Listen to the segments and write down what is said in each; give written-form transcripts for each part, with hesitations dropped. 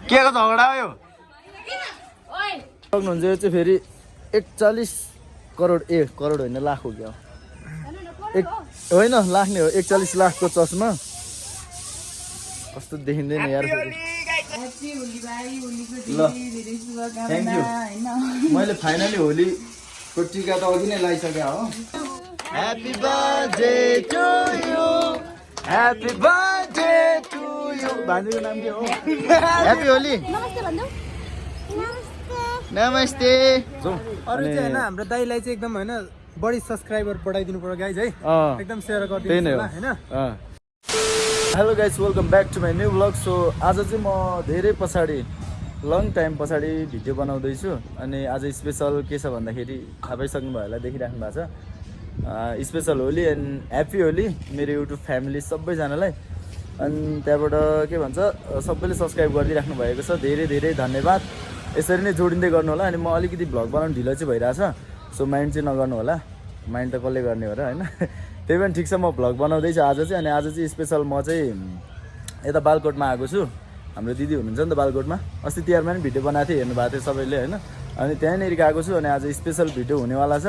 के को झगडा हो यो सक्नुहुन्छ यो चाहिँ फेरि 41 करोड करोड होइन लाख हो क्या होइन लाख नै हो 41 लाखको चस्मा कस्तो देखिँदैन यार ल थ्याङ्क यू मैले फाइनली होलीको टिका त अघि नै लगाइसकेँ हो happy birthday to you happy birthday to you भान्जीको नाम के हो ह्याप्पी होली नमस्ते अरु चाहिँ हैन हाम्रो दाइलाई चाहिँ एकदम हैन बढी सब्स्क्राइबर बढाइदिनु पर्यो गाइज है एकदम शेयर गरिदिनु होला हैन hello guys welcome back to my new blog so आज चाहिँ म धेरै पछाडि लङ टाइम पछाडि भिडियो बनाउँदैछु अनि आज स्पेसल के छ भन्दाखेरि थाहा पाइसक्नु भयो होला देखिराख्नु भएको छ special Holi and happy Holi मेरो युट्युब फ्यामिली सबैजनालाई अनि त्यहाँबाट के भन्छ सबैले सब्सक्राइब गरिदिइराख्नु भएको छ धेरै धेरै धन्यवाद यसरी नै जोडिँदै गर्नु होला अनि म अलिकति भ्लग बनाउनु ढिलो चाहिँ भइरहेछ सो माइन्ड चाहिँ नगर्नु होला माइन्ड त कसले गर्ने हो र होइन त्यही पनि ठिक छ म भ्लग बनाउँदैछु आज चाहिँ अनि आज चाहिँ स्पेसल म चाहिँ यता बालकोटमा आएको छु हाम्रो दिदी हुनुहुन्छ नि त बालकोटमा अस्ति तिहारमा पनि भिडियो बनाएको थिएँ हेर्नु भएको थियो सबैले होइन अनि त्यहाँनिर आएको छु अनि आज स्पेसल भिडियो हुनेवाला छ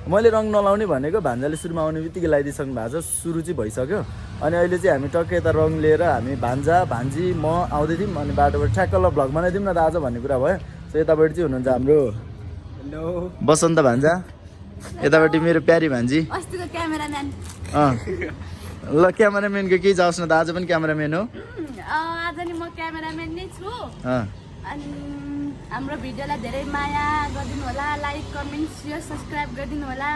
मैले रङ नलाउने भनेको भान्जाले सुरुमा आउने बित्तिकै लगाइदिइसक्नु भएको छ सुरु चाहिँ भइसक्यो अनि अहिले चाहिँ हामी टक्कै यता रङ लिएर हामी भान्जा भान्जी म आउँदै थियौँ अनि बाटोबाट ठ्याक्क ल भ्लग बनाइदिउँ न त आज भन्ने कुरा भयो सो यतापट्टि चाहिँ हुनुहुन्छ हाम्रो बसन्त भान्जा यतापट्टि मेरो प्यारी भान्जी अस्तिको क्यामेराम्यान ल क्यामेराम्यानको केही जाओस् न त आज पनि क्यामेराम्यान हो आज नि म क्यामेराम्यान नै छु अनि हाम्रो भिडियोलाई धेरै माया गरिदिनु होला लाइक कमेन्ट सेयर सब्स्क्राइब गरिदिनु होला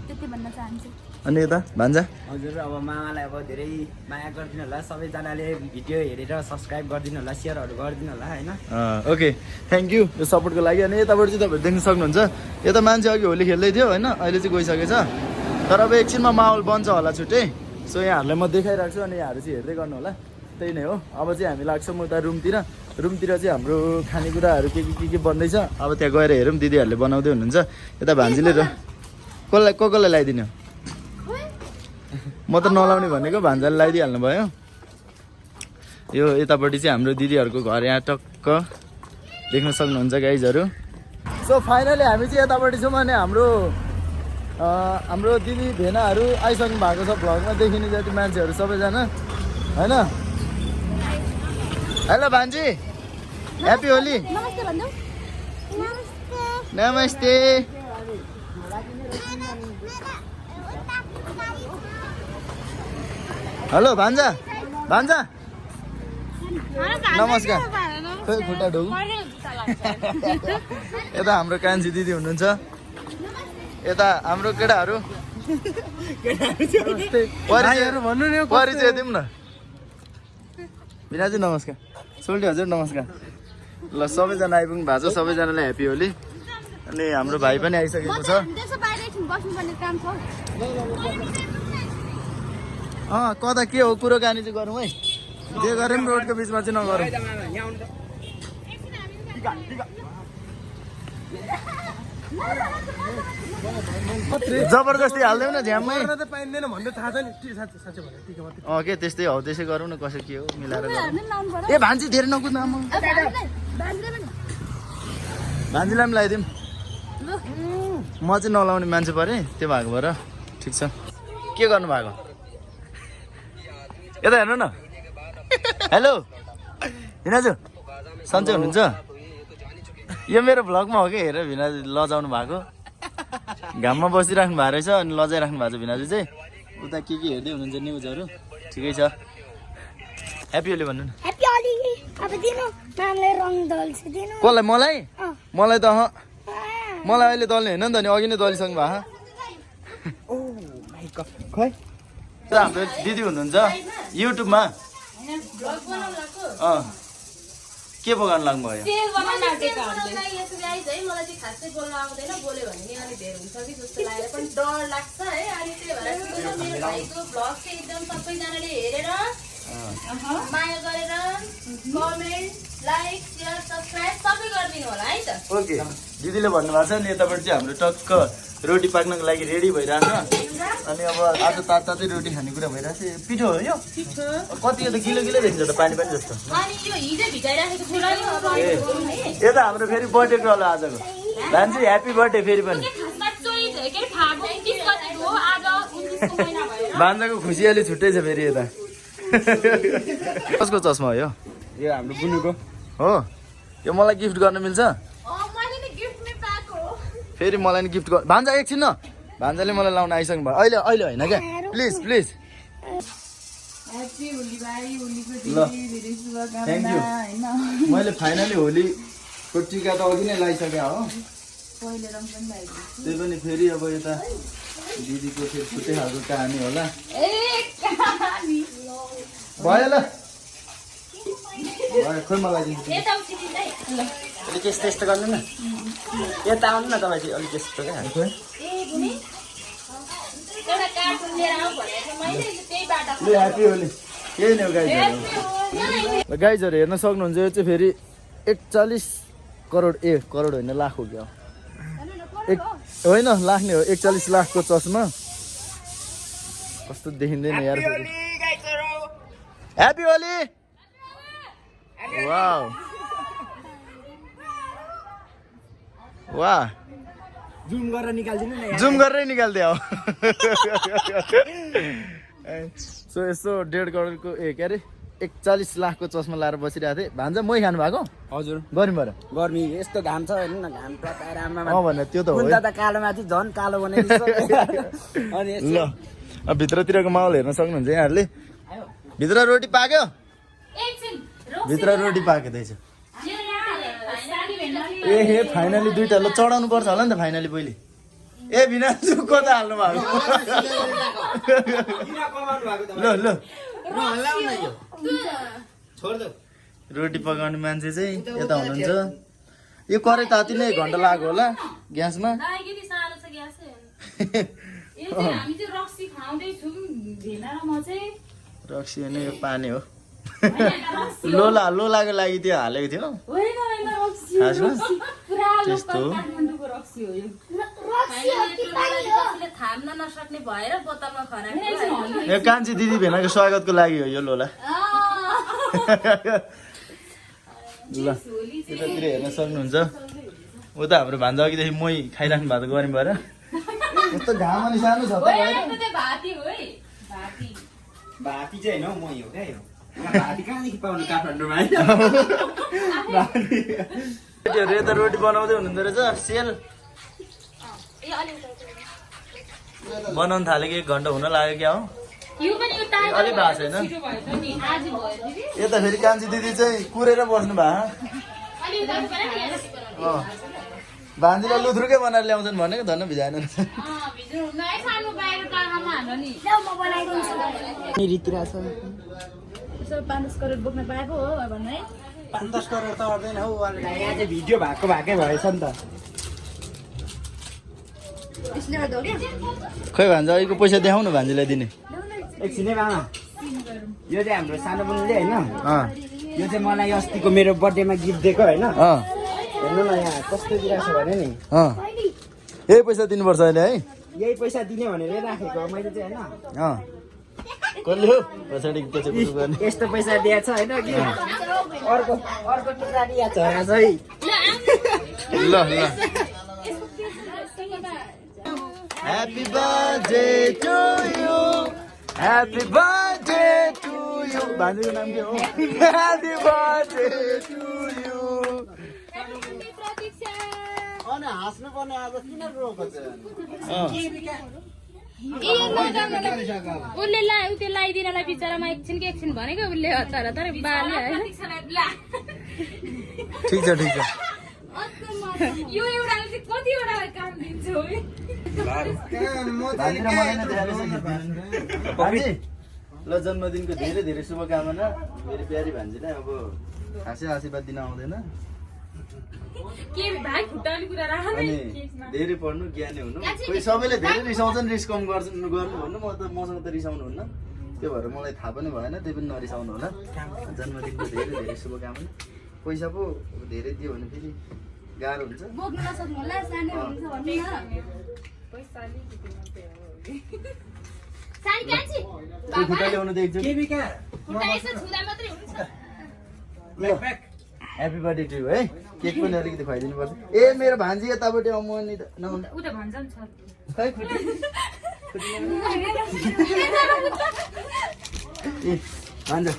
त्यति भन्न चाहन्छु अनि यता भान्जा हजुर अब मामालाई अब धेरै माया गरिदिनु होला सबैजनाले भिडियो हेरेर सब्स्क्राइब गरिदिनु होला सेयरहरू गरिदिनु होला होइन ओके थ्याङ्क यू यो सपोर्टको लागि अनि यताबाट चाहिँ तपाईँहरू देख्न सक्नुहुन्छ यता मान्छे अघि होली खेल्दै थियो होइन अहिले चाहिँ गइसकेछ तर अब एकछिनमा माहौल बन्छ होला छुट्टै सो यहाँहरूलाई म देखाइरहेको छु अनि यहाँहरू चाहिँ हेर्दै गर्नु होला त्यही नै हो अब चाहिँ हामी लाग्छौँ उता रुमतिर चाहिँ हाम्रो खानेकुराहरू के बन्दैछ अब त्यहाँ गएर हेरौँ दिदीहरूले बनाउँदै हुनुहुन्छ यता भान्जीले र कसलाई लगाइदिनु म त नलाउने भनेको भान्जाले लगाइदिइहाल्नु भयो यो यतापट्टि चाहिँ हाम्रो दिदीहरूको घर यहाँ टक्क देख्न सक्नुहुन्छ गाइजहरू सो फाइनली हामी चाहिँ यतापट्टि छौँ अनि हाम्रो दिदी भेनाहरू आइसक्नु भएको छ भ्लगमा देखिने जति मान्छेहरू सबैजना होइन हेलो भान्जी ह्याप्पी होली नमस्ते हेलो भान्जा नमस्कार खोइ खुट्टा ढोग यता हाम्रो कान्छी दिदी हुनुहुन्छ यता हाम्रो केटाहरू परिचय दिउँ न बिनाजी नमस्कार सोल्टी हजुर नमस्कार ल सबैजना आइपुग्नु भएको छ सबैजनालाई ह्याप्पी होली अनि हाम्रो भाइ पनि आइसकेको छ कता के हो कुरोकानी चाहिँ गरौँ है जे गरे पनि रोडको बिचमा चाहिँ नगरौँ जबरजस्ती हाल्दैौ न झ्याममै के त्यस्तै हौ त्यसै गरौँ न कसै के हो मिलाएर ए भान्जी धेरै नकुद्नु भान्जीलाई पनि लगाइदिउँ म चाहिँ नलाउने मान्छे परेँ त्यो भएको भएर ठिक छ के गर्नु भएको यता हेर्नु न हेलो भिनाजु सन्चै हुनुहुन्छ यो मेरो भ्लगमा हो कि हेरेर भिनाजु लजाउनु भएको घाममा बसिराख्नु भएको रहेछ अनि लजाइराख्नु भएको छ भिनाजु चाहिँ उता के हेर्दै हुनुहुन्छ न्युजहरू ठिकै छ ह्याप्पी होली भन्नु न कसलाई मलाई त मलाई अहिले दल्ने होइन नि त नि अघि नै दलिसक्नु भएको खै हाम्रो दिदी हुनुहुन्छ युट्युबमा के पकाउनु लाग्नुभयो ओके दिदीले भन्नुभएको छ नि यतापट्टि चाहिँ हाम्रो टक्क रोटी पाक्नको लागि रेडी भइरहेछ अनि अब आज तातै रोटी खाने कुरा भइरहेछ पिठो हो यो कति त किलो देखिन्छ त पानी पनि जस्तो यता हाम्रो फेरि बर्थडेको होला आजको भान्जी ह्याप्पी बर्थडे फेरि पनि भान्जाको खुसियाली छुट्टै छ फेरि यता कसको चस्मा हो यो हाम्रो बुनुको हो यो मलाई गिफ्ट गर्न मिल्छ फेरि मलाई नि गिफ्ट गर्नु भान्जा एकछिन न भान्जाले मलाई लाउन आइसक्नु भयो अहिले होइन क्या प्लिज ल थ्याङ्क यू मैले फाइनली होलीको टिका त अघि नै लगाइसकेँ हो त्यही पनि फेरि अब यता दिदीको फेरि छुट्टै खालको कहानी होला भयो ल खोइ मलाई दिन्छु अलिक यस्तो गर्नु न यता आउनु न तपाईँ चाहिँ अलिक यस्तो क्या ह्याप्पी होली केही नै हो गाइजहरू हेर्न सक्नुहुन्छ यो चाहिँ फेरि 41 करोड होइन लाख हो क्या होइन लाख नै हो 41 लाखको चस्मा कस्तो देखिँदैन यार ह्याप्पी होली वाउ वाह जुम गरेर निकाल्दिनु न जुम गरेरै निकालिदियो सो यसो 1.5 करोडको के अरे 41 लाखको चस्मा लाएर बसिरहेको थिएँ भान्जा मै खानु भएको हजुर गर्मीबाट गर्मी यस्तो घाम छ हेर्नु न घाम प्रकार भने त्यो त हो त कालोमाथि झन् कालो बनाइदिन्छ अनि ल अब भित्रतिरको माहौल हेर्न सक्नुहुन्छ यहाँहरूले भित्र रोटी पाक्यो भित्र रोटी पाकेदैछ ए फाइनली दुईटा ल चढाउनु पर्छ होला नि त फाइनली पहिले ए बिना को त हाल्नु भएको ल रोटी पकाउने मान्छे चाहिँ यता हुनुहुन्छ यो कराई ताति नै 1 घन्टा लाग्यो होला ग्यासमा रक्सी होइन यो पानी हो लोलाको लागि त्यो हालेको थियो खासमा त्यस्तो हो यो कान्छी दिदी भेनाको स्वागतको लागि हो यो लोला ल यतातिर हेर्न सक्नुहुन्छ उता हाम्रो भान्जा अघिदेखि मै खाइराख्नु भएको गर्मी भएर यस्तो घाम अनि सानो छ त भाती चाहिँ होइन मै हो क्या यो भाती कहाँदेखि पाउनु काठमाडौँमा यता रोटी बनाउँदै हुनुहुँदो रहेछ सेल बनाउनु थालेको 1 घन्टा हुन लाग्यो क्या हो अलिक भएको छैन यता फेरि कान्छी दिदी चाहिँ कुरेर बस्नु भएको भान्जीलाई लुथ्रुकै बनाएर ल्याउँछन् भनेको धन्न भिजाएन यसो 5-10 करोड बोक्न पाएको हो भन्नु है 5-10 करोड त अर्दैन हौ यहाँ चाहिँ भिडियो भएकै भएछ नि त यसले गर्दा हो क्या खै भान्जा अहिलेको पैसा देखाउनु भान्जीलाई दिने एकछिनै मामा यो चाहिँ हाम्रो सानो बुनुले होइन यो चाहिँ मलाई अस्तिको मेरो बर्थडेमा गिफ्ट दिएको होइन हेर्नु न यहाँ कस्तो दिइरहेको छ भने नि यही पैसा दिनुपर्छ अहिले है यही पैसा दिने भनेर राखेको मैले चाहिँ होइन कसले हो पछाडि गर्ने यस्तो पैसा दिएको छ होइन कि अर्को टुक्रा दिएको छ है ल happy birthday to you happy birthday to you भान्जीको नाम के हो ह्याप्पी बर्थडे टु यु अनि हाँस्नु पर्ने आज किन रोको चाहिँ उसले त्यो लगाइदिनलाई बिचरामा एकछिन भनेको उसले हतार तर बाले ठिक छ यो एउटा कतिवटा काम दिन्छ ल जन्मदिनको धेरै शुभकामना मेरो प्यारी भान्जीलाई अब हाँसी आशीर्वाद दिन आउँदैन अनि धेरै पढ्नु ज्ञानी हुनु कोही सबैले धेरै रिसाउँछन् रिस कम गर्नु भन्नु मसँग त रिसाउनु हुन्न त्यो भएर मलाई थाहा पनि भएन त्यही पनि नरिसाउनु होला जन्मदिनको धेरै शुभकामना पैसा पो धेरै दियो भने फेरि गाह्रो हुन्छ साडी कान्छी त्यो खुट्टा ल्याउनु त एकचोटि केबी कहाँ खुट्टा यसो छुँदा मात्रै हुन्छ ह्याप्पी बर्थडे टु यु है केक पनि अलिकति खुवाइदिनु पर्छ ए मेरो भान्जी यतापट्टि अमनी नहुँदा उ त भन्छ नि छ खै खुट्टी ए भान्जा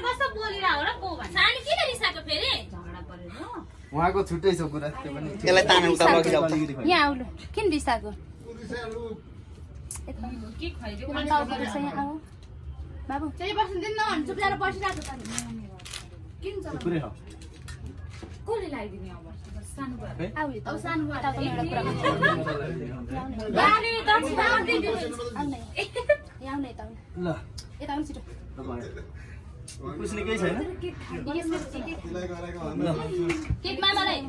कस्तो बोलिरा हो र को भन्छ सानी किन रिसाएको फेरि झगडा परेर उहाँको छुट्टै छ कुरा त्यो पनि यसलाई ताने उता लगिजाऊ त। यहाँ आउनु किन रिसाएको के खुवाइदियो बाबु चाहिँ बस्नु दिनु न चुप ल्याएर बसिरहेको छ किन छ पुरै हो कसले लगाइदिने अब सानो भयो आउ अब सानो भयो एउटा कुरा बानी दक्षिणा दिनु आउने आउने यता ल यता आउनु छिटो पुस्ने केही छैन केक मामालाई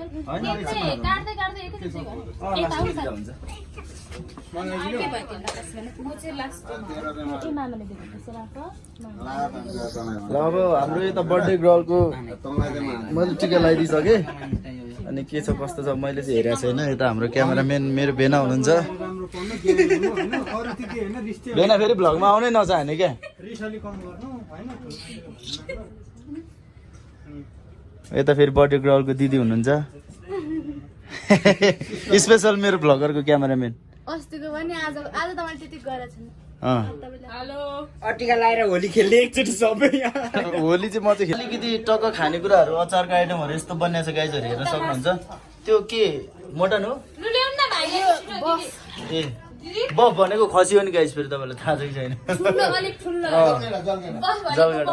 पनि केक चाहिँ काट्दै काट्दै एकैचोटि यता आउनु हुन्छ के भयो तिमीलाई म चाहिँ लास्ट ए मामाले दिएको त्यसो राख ल अब हाम्रो यता बर्थडे गर्लको मैले टिका लगाइदिइसकेँ अनि के छ कस्तो छ मैले चाहिँ हेरेको छैन यता हाम्रो क्यामेराम्यान मेरो बेना हुनुहुन्छ राम्रो पढ्नु गेम हेर्नु होइन अरू त्यो के होइन रिस्टे बेना फेरि भ्लगमा आउनै नचाहने क्या रिस अलि कम गर्नु होइन यता फेरि बर्थडे गर्लको दिदी हुनुहुन्छ स्पेसल मेरो भ्लगरको क्यामेराम्यान अस्तिको पनि आज त मैले त्यति गरेको छैन हेलो अटिका लगाएर होली खेल्ने एकचोटि सबै यहाँ होली चाहिँ म चाहिँ अलिकति टक्क खानेकुराहरू अचारको आइटमहरू यस्तो बनिएको छ गाइजहरू हेर्न सक्नुहुन्छ त्यो के मटन हो लु ल्याउनु न भाइले ए बफ भनेको खसी हो नि गाइज फेरि तपाईँलाई थाहा छ कि छैन ठुलो अलिक ठुलो जलघाट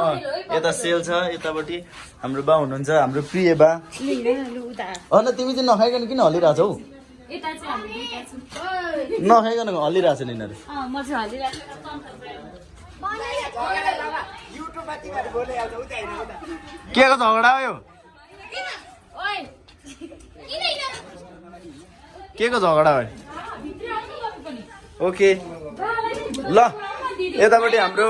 यता सेल छ यतापट्टि हाम्रो बा हुनुहुन्छ हाम्रो प्रिय बा अन्त तिमी चाहिँ नखाइकन किन हल्लिरहेको छौ यता चाहिँ हामी दुईटा छौँ नखाइकन हल्लिरहेको छ नि यिनीहरू म चाहिँ हल्लिरहेको के को झगडा हो यो ओइ किन के को झगडा हो ओके ल यतापट्टि हाम्रो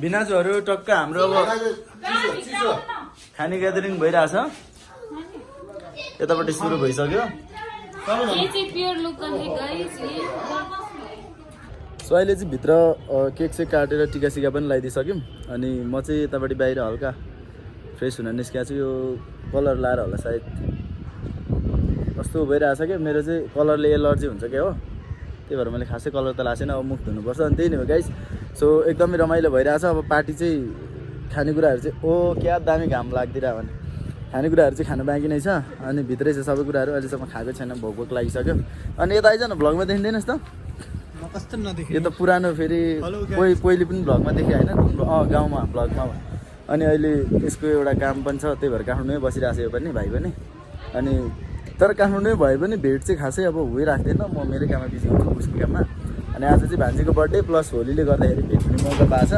भिनाजुहरू टक्क हाम्रो अब खाने ग्यादरिङ भइरहेछ यतापट्टि सुरु भइसक्यो सो अहिले चाहिँ भित्र केक चाहिँ काटेर टिका सिका पनि लगाइदिइसक्यौँ अनि म चाहिँ यतापट्टि बाहिर हल्का फ्रेस हुन निस्किएको छु यो कलर लाएर होला सायद कस्तो भइरहेछ क्या मेरो चाहिँ कलरले एलर्जी हुन्छ क्या हो त्यही भएर मैले खासै कलर त लाएको छैन अब मुख धुनुपर्छ अनि त्यही नै हो गाइस सो एकदमै रमाइलो भइरहेछ अब पार्टी चाहिँ खानेकुराहरू चाहिँ ओ क्या दामी घाम लाग्दिरह भने खानेकुराहरू चाहिँ खानु बाँकी नै छ अनि भित्रै चाहिँ सबै कुराहरू अहिलेसम्म खाएको छैन भोक भोक लागिसक्यो अनि यता आइज न भ्लगमा देखिँदैनस् त म कस्तो नदेखेँ यो त पुरानो फेरि पहिले पनि भ्लगमा देखेँ होइन गाउँमा भ्लगमा अनि अहिले यसको एउटा काम पनि छ त्यही भएर काठमाडौँमै बसिरहेको छ यो पनि भाइ पनि अनि तर काठमाडौँमै भए पनि भेट चाहिँ खासै अब भइराख्दैन म मेरै काममा बिजी हुन्छु उसको काममा अनि आज चाहिँ भान्जीको बर्थडे प्लस होलीले गर्दाखेरि भेट हुने मौका पाएको छ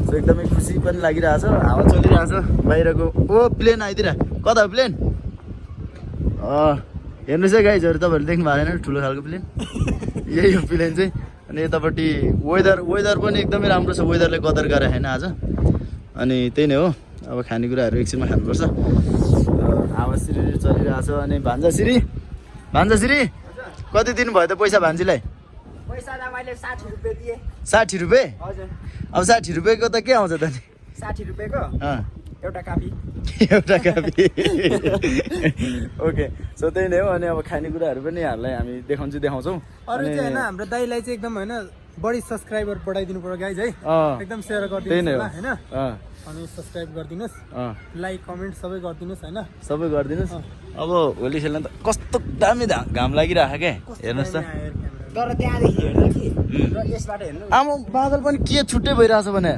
सो एकदमै खुसी पनि लागिरहेछ हावा चलिरहेछ बाहिरको ओ प्लेन आइदिएर कता हो प्लेन हेर्नुहोस् है गाइजहरू तपाईँहरूले देख्नु भएको छैन ठुलो खालको प्लेन यही हो प्लेन चाहिँ अनि यतापट्टि वेदर पनि एकदमै राम्रो छ वेदरले कदर गरेर छैन आज अनि त्यही नै हो अब खानेकुराहरू एकछिनमा खानुपर्छ हावा सिरी चलिरहेछ अनि भान्जासिरी कति दिनुभयो त पैसा भान्जीलाई पैसा त मैले 60 रुपियाँ दिएँ 60 रुपियाँ हजुर अब 60 रुपियाँको त के आउँछ त नि 60 रुपियाँको एउटा कापी ओके सो त्यही नै हो अनि अब खानेकुराहरू पनि यहाँहरूलाई हामी देखाउँछौँ अरू चाहिँ होइन हाम्रो दाइलाई चाहिँ एकदम होइन बढी सब्सक्राइबर बढाइदिनु पर्यो गाइज है एकदम सेयर गरिदिनु होला होइन अनि सब्सक्राइब गरिदिनुहोस् लाइक कमेन्ट सबै गरिदिनुहोस् होइन सबै गरिदिनुहोस् अब होली खेल्न त कस्तो दामी घाम लागिरहेको क्या हेर्नुहोस् त तर त्यहाँदेखि हेर्दा कि र यसबाट हेर्नु आमा बादल पनि के छुट्टै भइरहेछ भने